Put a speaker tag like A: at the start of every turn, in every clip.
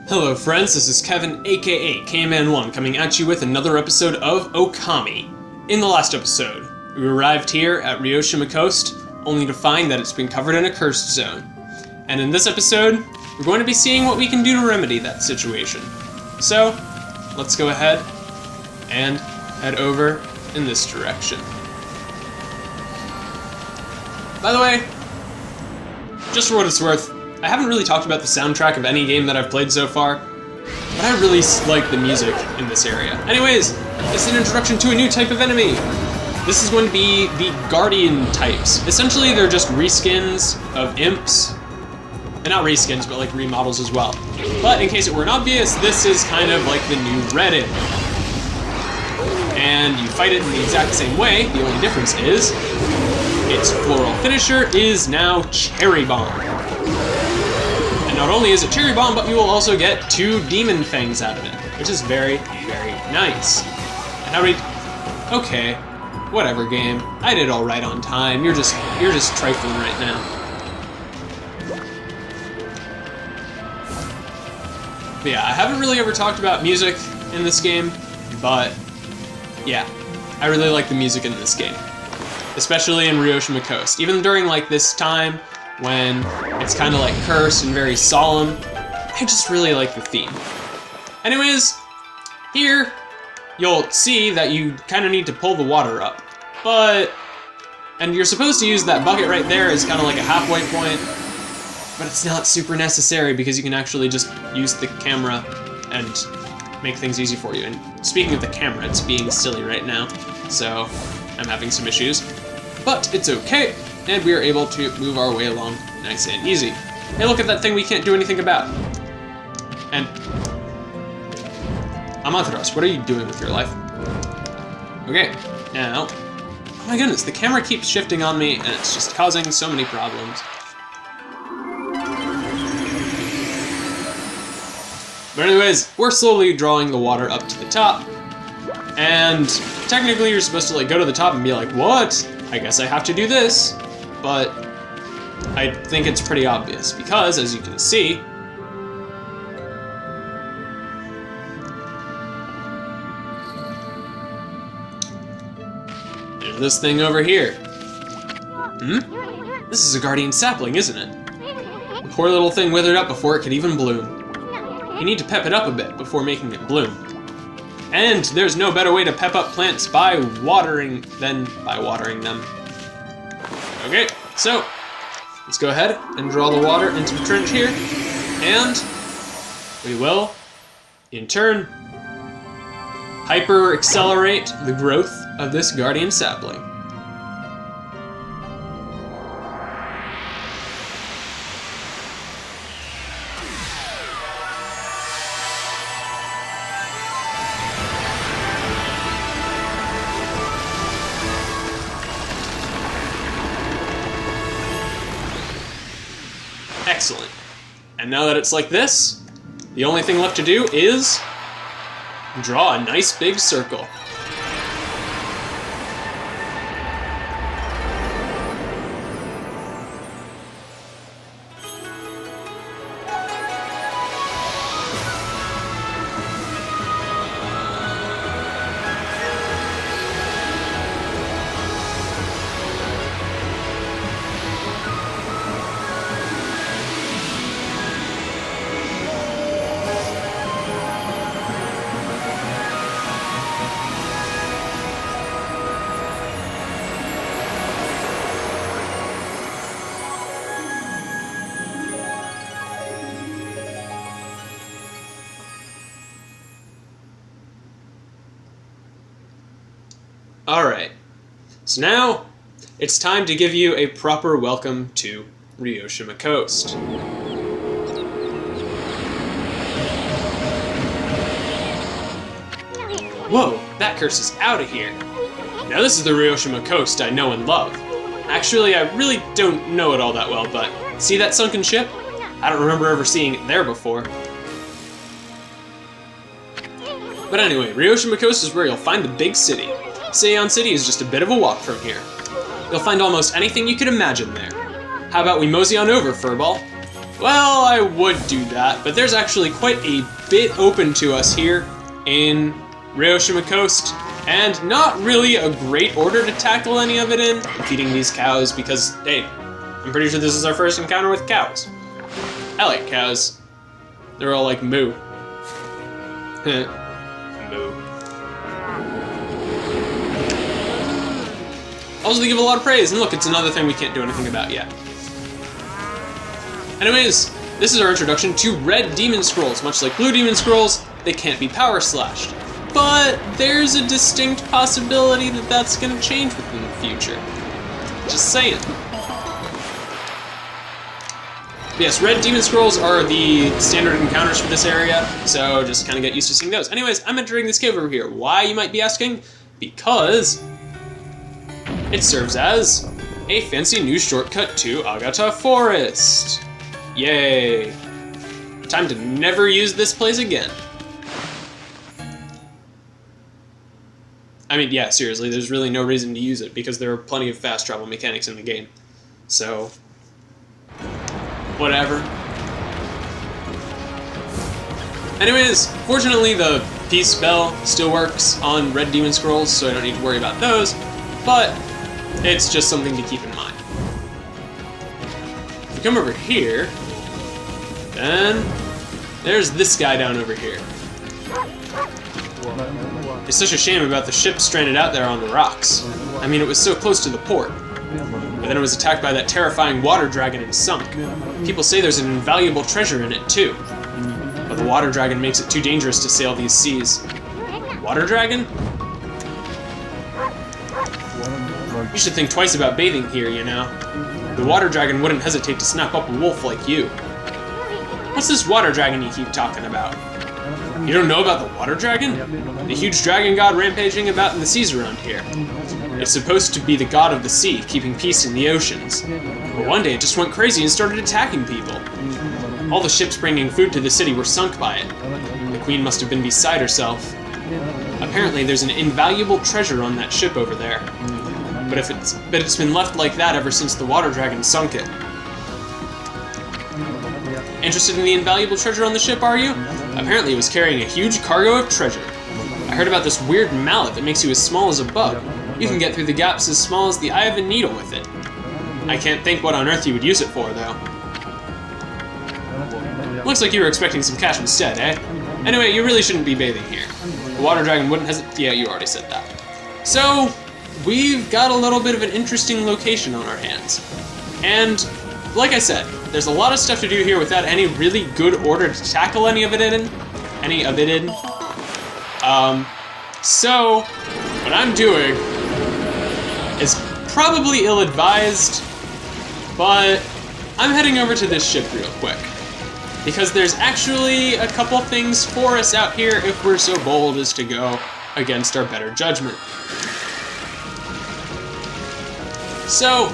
A: Hello friends, this is Kevin aka KMan1 coming at you with another episode of Okami. In the last episode, we arrived here at Ryoshima Coast only to find that it's been covered in a cursed zone. And in this episode, we're going to be seeing what we can do to remedy that situation. So, let's go ahead and head over in this direction. By the way, just for what it's worth, I haven't really talked about the soundtrack of any game that I've played so far, but I really like the music in this area. Anyways, it's an introduction to a new type of enemy. This is going to be the Guardian types. Essentially, they're just reskins of imps. And not reskins, but like remodels as well. But in case it weren't obvious, this is kind of like the new red imp. And you fight it in the exact same way. The only difference is its floral finisher is now Cherry Bomb. And not only is it Cherry Bomb, but you will also get 2 Demon Fangs out of it, which is very, very nice. And how do we... Okay, whatever game. I did all right on time. You're just trifling right now. But yeah, I haven't really ever talked about music in this game, but yeah, I really like the music in this game. Especially in Ryoshima Coast. Even during like this time when it's kind of like cursed and very solemn, I just really like the theme. Anyways, here you'll see that you kind of need to pull the water up, and you're supposed to use that bucket right there as kind of like a halfway point, but it's not super necessary because you can actually just use the camera and make things easy for you. And speaking of the camera, it's being silly right now, so I'm having some issues. But it's okay, and we are able to move our way along nice and easy. Hey, look at that thing we can't do anything about. And Amaterasu, what are you doing with your life? Okay, now, oh my goodness, the camera keeps shifting on me, and it's just causing so many problems. But anyways, we're slowly drawing the water up to the top, and technically you're supposed to like go to the top and be like, what? I guess I have to do this, but I think it's pretty obvious because, as you can see, there's this thing over here. This is a guardian sapling, isn't it? The poor little thing withered up before it could even bloom. You need to pep it up a bit before making it bloom. And there's no better way to pep up plants than by watering them. Okay, so let's go ahead and draw the water into the trench here, and we will, in turn, hyper-accelerate the growth of this guardian sapling. Excellent. And now that it's like this, the only thing left to do is draw a nice big circle. Alright, so now it's time to give you a proper welcome to Ryoshima Coast. Whoa, that curse is out of here. Now this is the Ryoshima Coast I know and love. Actually, I really don't know it all that well, but see that sunken ship? I don't remember ever seeing it there before. But anyway, Ryoshima Coast is where you'll find the big city. Seion City is just a bit of a walk from here. You'll find almost anything you could imagine there. How about we mosey on over, Furball? Well, I would do that, but there's actually quite a bit open to us here in Ryoshima Coast, and not really a great order to tackle any of it in. Feeding these cows because, hey, I'm pretty sure this is our first encounter with cows. I like cows. They're all like moo. Moo. Also, they give a lot of praise, and look, it's another thing we can't do anything about yet. Anyways, this is our introduction to red demon scrolls. Much like blue demon scrolls, they can't be power slashed. But there's a distinct possibility that that's going to change within the future. Just saying. Yes, red demon scrolls are the standard encounters for this area, so just kind of get used to seeing those. Anyways, I'm entering this cave over here. Why, you might be asking? Because it serves as a fancy new shortcut to Agata Forest. Yay. Time to never use this place again. I mean, yeah, seriously, there's really no reason to use it because there are plenty of fast travel mechanics in the game. So, whatever. Anyways, fortunately the peace bell still works on red demon scrolls, so I don't need to worry about those, but it's just something to keep in mind. If we come over here, then there's this guy down over here. It's such a shame about the ship stranded out there on the rocks. I mean, it was so close to the port. But then it was attacked by that terrifying water dragon and sunk. People say there's an invaluable treasure in it, too. But the water dragon makes it too dangerous to sail these seas. Water dragon? You should think twice about bathing here, you know. The water dragon wouldn't hesitate to snap up a wolf like you. What's this water dragon you keep talking about? You don't know about the water dragon? The huge dragon god rampaging about in the seas around here. It's supposed to be the god of the sea, keeping peace in the oceans. But one day it just went crazy and started attacking people. All the ships bringing food to the city were sunk by it. The queen must have been beside herself. Apparently there's an invaluable treasure on that ship over there. But it's been left like that ever since the water dragon sunk it. Interested in the invaluable treasure on the ship, are you? Apparently it was carrying a huge cargo of treasure. I heard about this weird mallet that makes you as small as a bug. You can get through the gaps as small as the eye of a needle with it. I can't think what on earth you would use it for, though. Looks like you were expecting some cash instead, eh? Anyway, you really shouldn't be bathing here. The water dragon wouldn't hesitate. Yeah, you already said that. So, we've got a little bit of an interesting location on our hands. And, like I said, there's a lot of stuff to do here without any really good order to tackle any of it in. So, what I'm doing is probably ill-advised, but I'm heading over to this ship real quick. Because there's actually a couple things for us out here if we're so bold as to go against our better judgment. So,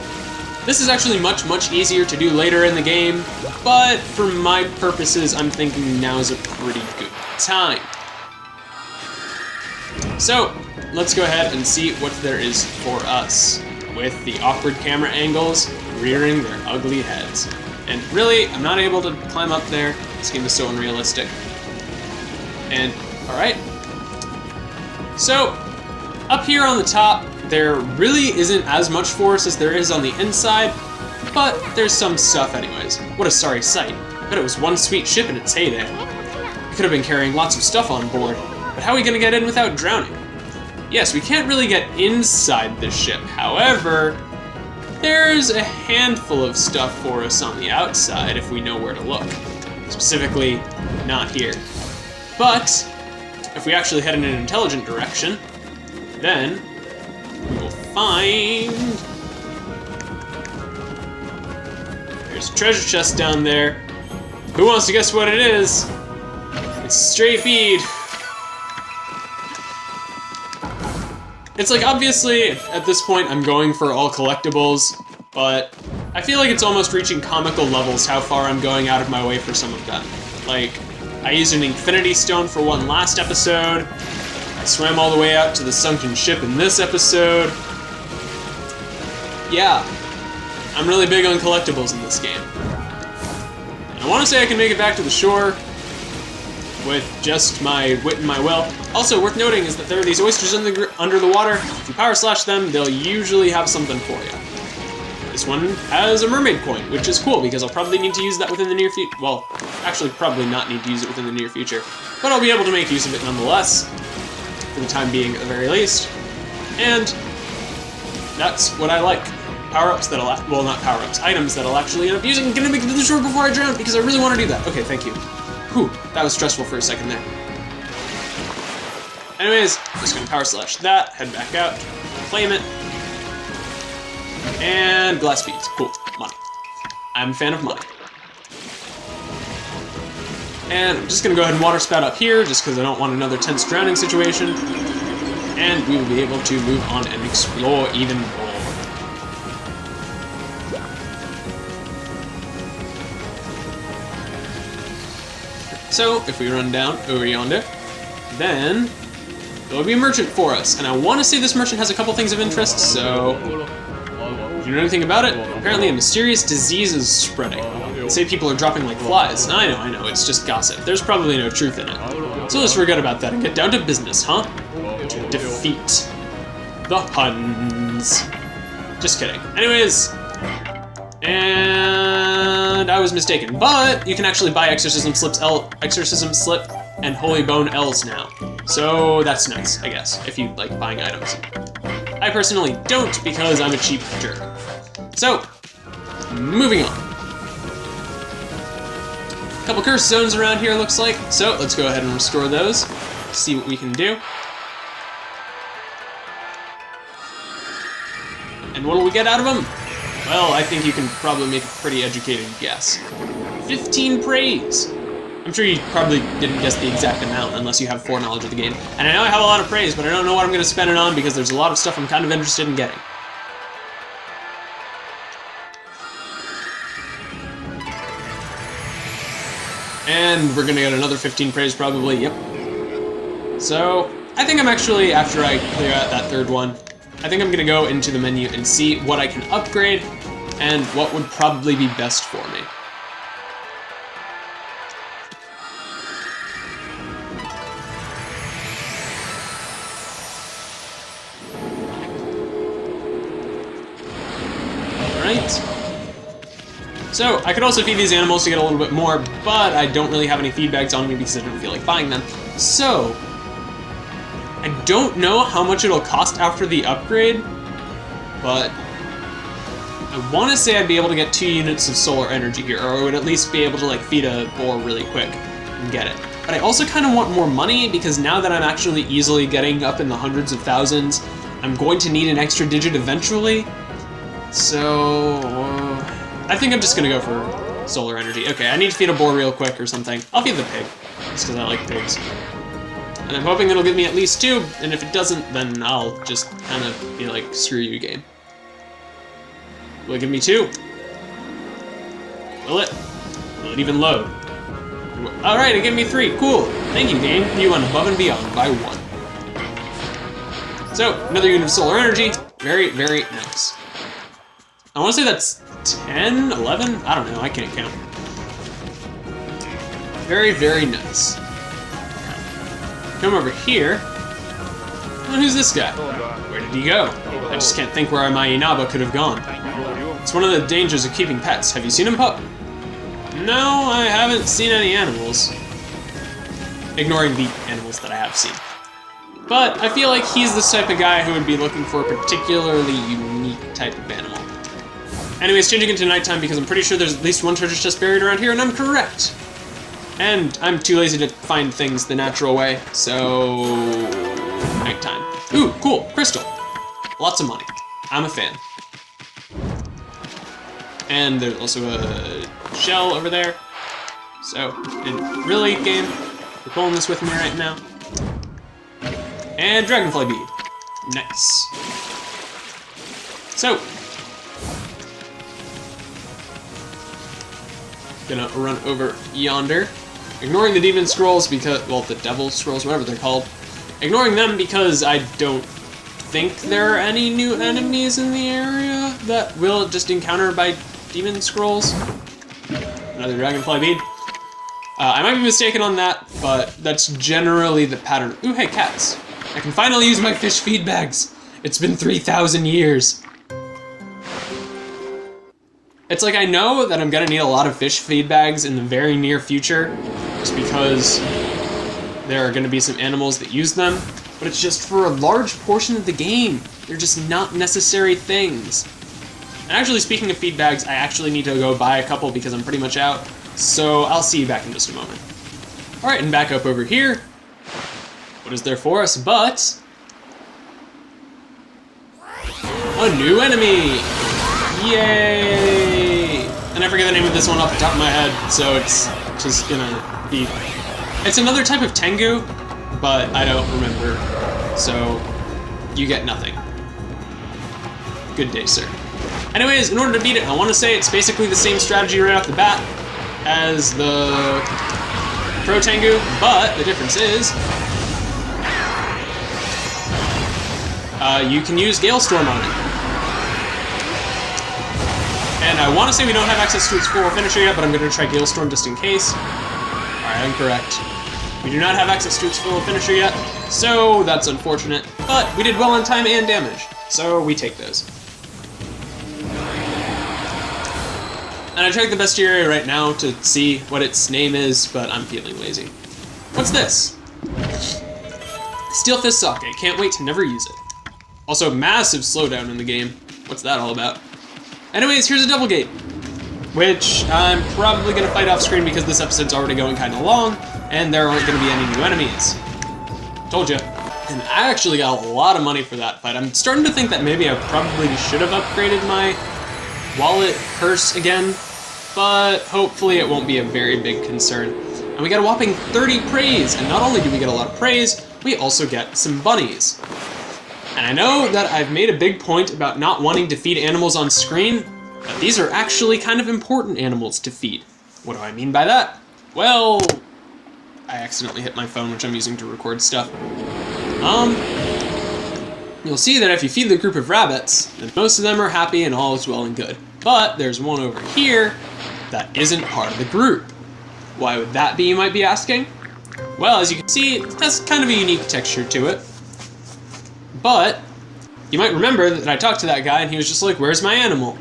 A: this is actually much easier to do later in the game, but for my purposes, I'm thinking now's a pretty good time. So, let's go ahead and see what there is for us, with the awkward camera angles rearing their ugly heads. And really, I'm not able to climb up there. This game is so unrealistic. And, alright. So, up here on the top, there really isn't as much for us as there is on the inside, but there's some stuff anyways. What a sorry sight. But it was one sweet ship in its heyday. We could have been carrying lots of stuff on board, but how are we gonna get in without drowning? Yes, we can't really get inside this ship. However, there's a handful of stuff for us on the outside if we know where to look. Specifically, not here. But, if we actually head in an intelligent direction, then we will find... There's a treasure chest down there. Who wants to guess what it is? It's stray feed. It's like, obviously, at this point, I'm going for all collectibles, but I feel like it's almost reaching comical levels how far I'm going out of my way for some of them. Like, I used an Infinity Stone for one last episode, I swam all the way out to the sunken ship in this episode. Yeah, I'm really big on collectibles in this game. And I want to say I can make it back to the shore with just my wit and my will. Also, worth noting is that there are these oysters under the water. If you power slash them, they'll usually have something for you. This one has a mermaid coin, which is cool because I'll probably need to use that within the near future. Well, actually probably not need to use it within the near future, but I'll be able to make use of it nonetheless, for the time being at the very least. And that's what I like. Power-ups that'll, well, not power-ups, items that'll actually end up using. I'm gonna make it to the shore before I drown because I really want to do that. Okay, thank you. Whew, that was stressful for a second there. Anyways, just gonna power slash that, head back out, claim it. And glass beads, cool, money. I'm a fan of money. And I'm just gonna go ahead and water spout up here, just because I don't want another tense drowning situation. And we will be able to move on and explore even more. So, if we run down over yonder, then there will be a merchant for us. And I want to say this merchant has a couple things of interest, so if you know anything about it, apparently a mysterious disease is spreading. They say people are dropping like flies. I know, it's just gossip. There's probably no truth in it. So let's forget about that and get down to business, huh? To defeat the Huns. Just kidding. Anyways, and I was mistaken, but you can actually buy Exorcism Slip and Holy Bone L's now. So that's nice, I guess, if you like buying items. I personally don't because I'm a cheap jerk. So, moving on. A couple curse zones around here looks like, so let's go ahead and restore those, see what we can do. And what will we get out of them? Well, I think you can probably make a pretty educated guess. 15 praise! I'm sure you probably didn't guess the exact amount unless you have foreknowledge of the game. And I know I have a lot of praise, but I don't know what I'm going to spend it on because there's a lot of stuff I'm kind of interested in getting. And we're going to get another 15 praise probably, yep. So, I think I'm actually, after I clear out that third one, I think I'm going to go into the menu and see what I can upgrade and what would probably be best for me. Alright. So, I could also feed these animals to get a little bit more, but I don't really have any feed bags on me because I didn't feel like buying them. So, I don't know how much it'll cost after the upgrade, but I want to say I'd be able to get 2 units of solar energy here, or I would at least be able to like feed a boar really quick and get it. But I also kind of want more money because now that I'm actually easily getting up in the hundreds of thousands, I'm going to need an extra digit eventually. So I think I'm just gonna go for solar energy. Okay, I need to feed a boar real quick or something. I'll feed the pig, just because I like pigs. And I'm hoping it'll give me at least 2, and if it doesn't, then I'll just kind of be like, screw you, game. Will it give me 2? Will it? Will it even load? Alright, it gave me 3, cool. Thank you, game. You went above and beyond by 1. So, another unit of solar energy. Very, very nice. I want to say that's 10, 11? I don't know, I can't count. Very, very nice. Come over here. Well, who's this guy? Where did he go? I just can't think where my Inaba could have gone. It's one of the dangers of keeping pets. Have you seen him, pup? No, I haven't seen any animals. Ignoring the animals that I have seen. But I feel like he's the type of guy who would be looking for a particularly unique type of animal. Anyways, changing into nighttime because I'm pretty sure there's at least 1 treasure chest buried around here, and I'm correct. And I'm too lazy to find things the natural way, so nighttime. Ooh, cool, crystal. Lots of money. I'm a fan. And there's also a shell over there. So, and really, game, you're pulling this with me right now. And dragonfly bead. Nice. So, gonna run over yonder. Ignoring the demon scrolls because, well, the devil scrolls, whatever they're called. Ignoring them because I don't think there are any new enemies in the area that we'll just encounter by demon scrolls. another dragonfly bead. I might be mistaken on that, but that's generally the pattern. Ooh, hey, cats. I can finally use my fish feed bags. It's been 3,000 years. It's like I know that I'm gonna need a lot of fish feed bags in the very near future, just because there are gonna be some animals that use them, but it's just for a large portion of the game. They're just not necessary things. And actually, speaking of feed bags, I actually need to go buy a couple because I'm pretty much out, so I'll see you back in just a moment. All right, and back up over here. What is there for us but a new enemy? Yay! And I forget the name of this one off the top of my head, so it's just gonna be... It's another type of Tengu, but I don't remember, so you get nothing. Good day, sir. Anyways, in order to beat it, I want to say it's basically the same strategy right off the bat as the Pro Tengu, but the difference is you can use Gale Storm on it. And I want to say we don't have access to its full finisher yet, but I'm going to try Gale Storm just in case. Alright, I'm correct. We do not have access to its full finisher yet, so that's unfortunate. But we did well on time and damage, so we take those. And I checked the bestiary right now to see what its name is, but I'm feeling lazy. What's this? Steel Fist Socket. Can't wait to never use it. Also, massive slowdown in the game. What's that all about? Anyways, here's a double gate, which I'm probably going to fight off screen because this episode's already going kind of long, and there aren't going to be any new enemies. Told ya. And I actually got a lot of money for that fight. I'm starting to think that maybe I probably should have upgraded my wallet purse again, but hopefully it won't be a very big concern. And we got a whopping 30 praise, and not only do we get a lot of praise, we also get some bunnies. And I know that I've made a big point about not wanting to feed animals on screen, but these are actually kind of important animals to feed. What do I mean by that? Well, I accidentally hit my phone, which I'm using to record stuff. You'll see that if you feed the group of rabbits, then most of them are happy and all is well and good. But there's one over here that isn't part of the group. Why would that be, you might be asking? Well, as you can see, it has kind of a unique texture to it. But you might remember that I talked to that guy and he was just like, where's my animal?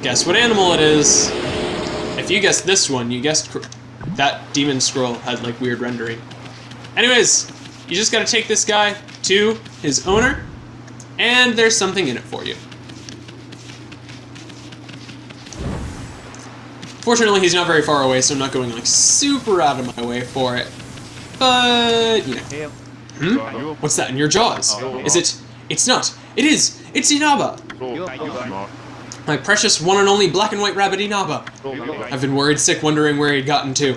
A: Guess what animal it is? If you guessed this one, you guessed that demon scroll had like weird rendering. Anyways, you just gotta take this guy to his owner and there's something in it for you. Fortunately, he's not very far away, so I'm not going like super out of my way for it. But, you know. What's that in your jaws? Is it? It's not. It is. It's Inaba. My precious one and only black and white rabbit Inaba. I've been worried sick wondering where he'd gotten to.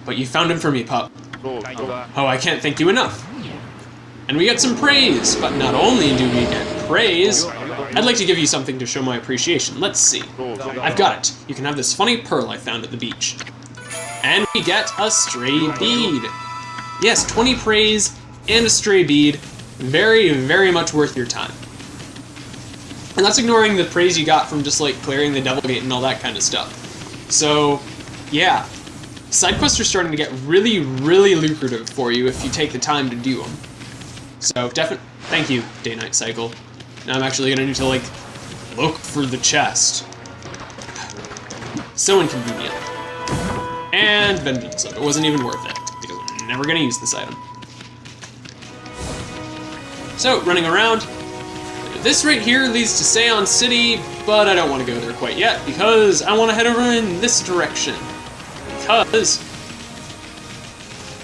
A: But you found him for me, pup. Oh, I can't thank you enough. And we get some praise. But not only do we get praise, I'd like to give you something to show my appreciation. Let's see. I've got it. You can have this funny pearl I found at the beach. And we get a stray bead. Yes, 20 praise and a stray bead. Very, very much worth your time. And that's ignoring the praise you got from just like clearing the devil gate and all that kind of stuff. So, yeah. Side quests are starting to get really, really lucrative for you if you take the time to do them. So, thank you, Day-Night Cycle. Now I'm actually gonna need to like, look for the chest. So inconvenient. And Vengeance Slip. It wasn't even worth it, because I'm never gonna use this item. So, running around, this right here leads to Seon City, but I don't want to go there quite yet, because I want to head over in this direction. Because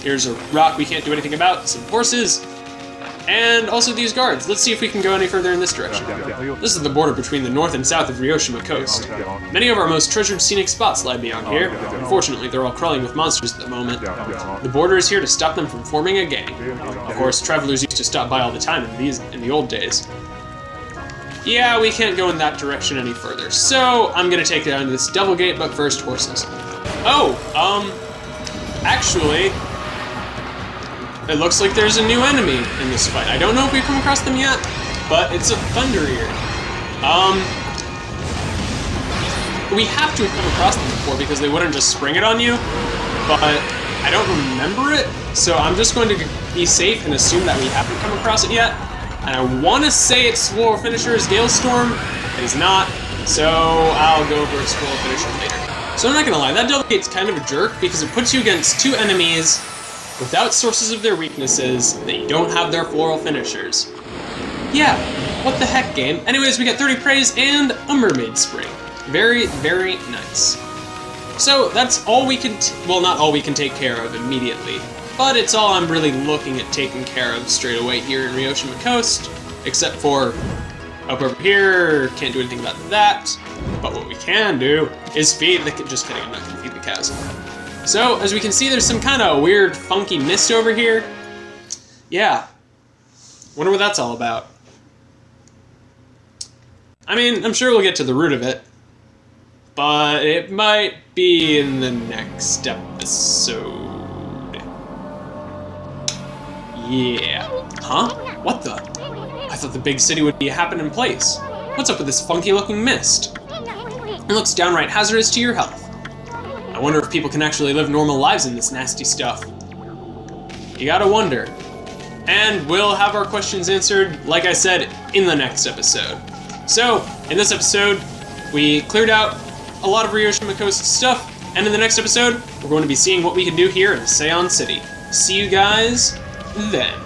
A: here's a rock we can't do anything about, some horses, and also these guards. Let's see if we can go any further in this direction. This is the border between the north and south of Ryoshima coast. Many of our most treasured scenic spots lie beyond here. Unfortunately, they're all crawling with monsters at the moment. The border is here to stop them from forming a gang. Of course, travelers used to stop by all the time in the old days. Yeah, we can't go in that direction any further, so I'm gonna take down this double gate, but first horses. Oh, actually, it looks like there's a new enemy in this fight. I don't know if we've come across them yet, but it's a Thunder Ear. we have to have come across them before because they wouldn't just spring it on you, but I don't remember it, so I'm just going to be safe and assume that we haven't come across it yet. And I want to say its floral finisher is Gale Storm. It is not, so I'll go over its floral finisher later. So I'm not gonna lie, that Delegate's kind of a jerk because it puts you against two enemies without sources of their weaknesses that don't have their floral finishers. Yeah, what the heck, game? Anyways, we got 30 praise and a mermaid spring. Very, very nice. So that's all we can, well, not all we can take care of immediately, but it's all I'm really looking at taking care of straight away here in Ryoshima Coast, except for up over here, can't do anything about that. But what we can do is feed the, just kidding, I'm not gonna feed the cows. So, as we can see, there's some kind of weird, funky mist over here. Yeah. Wonder what that's all about. I mean, I'm sure we'll get to the root of it. But it might be in the next episode. Yeah. Huh? What the? I thought the big city would be a happening place. What's up with this funky-looking mist? It looks downright hazardous to your health. I wonder if people can actually live normal lives in this nasty stuff. You gotta wonder. And we'll have our questions answered, like I said, in the next episode. So, in this episode, we cleared out a lot of Ryoshima Coast stuff, and in the next episode, we're going to be seeing what we can do here in Seion City. See you guys then.